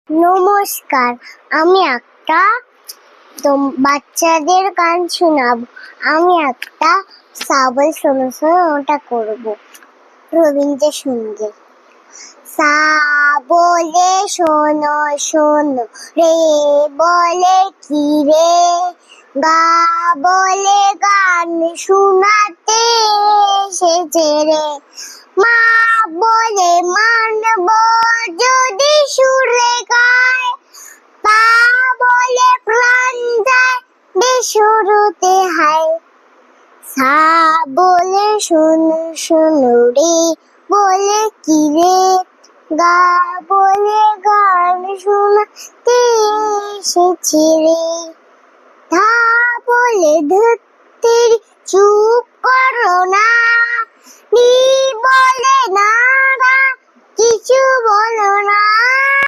নমস্কার, আমি একটা বাচ্চাদের গান শোনাবো। আমি একটা সাবল শোনো শোনো ওটা করবো রবীন্দ্রসঙ্গীত। সা বলে শোনো শোনো, রে বলে কি রে, গা বলে গান শোনাতে এসেছে রে, মা বলে মানব যদি সুরে গায়, পা বলে প্রাণ যায় বেসুরতে হায়। সা বলে শোনো শোনো, রে বলে কি রে, গা বলে গান শোনাতে এসেছে রে, ধা বলে ধরতে চুপ করো না, নি বলে না কিছু